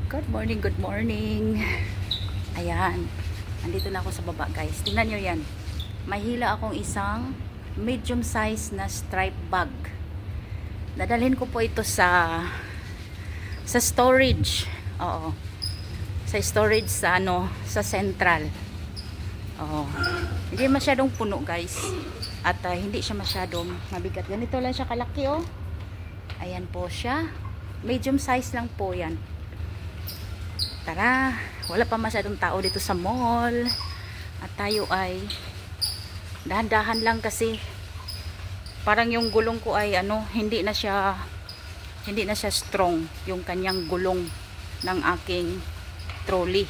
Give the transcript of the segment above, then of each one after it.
Good morning, good morning. Ayan. Andito na ako sa baba, guys. Tingnan nyo yan. Mahila akong isang medium size na stripe bag. Dadalhin ko po ito sa storage. Oo. Sa storage sa sa central. Oo. Hindi masyadong puno, guys. At hindi siya masyadong mabigat. Ganito lang siya kalaki, oh. Ayan po siya. Medium size lang po yan. Tara, wala pa masyadong tao dito sa mall. At tayo ay dahan-dahan lang kasi parang yung gulong ko ay hindi na siya strong yung kanyang gulong ng aking trolley.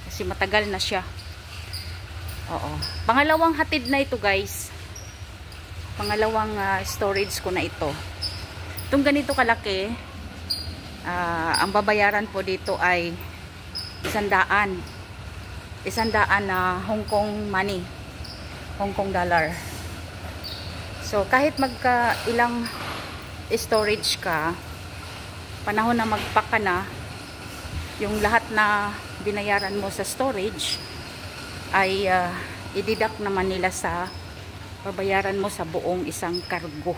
Kasi matagal na siya. Oo. Pangalawang hatid na ito, guys. Pangalawang storage ko na ito. Itong ganito kalaki, ang babayaran po dito ay 100 na Hong Kong money, Hong Kong dollar. So kahit magka ilang storage ka, panahon na magpack ka na, yung lahat na binayaran mo sa storage ay i-deduct naman nila sa babayaran mo sa buong isang cargo.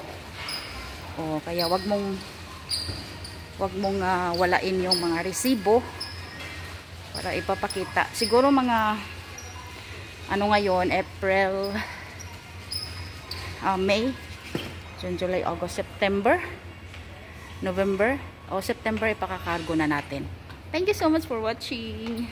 O kaya wag mong walain yung mga resibo para ipapakita. Siguro mga ngayon, April, May, June, July, August, September, November o September ipakakargo na natin. Thank you so much for watching.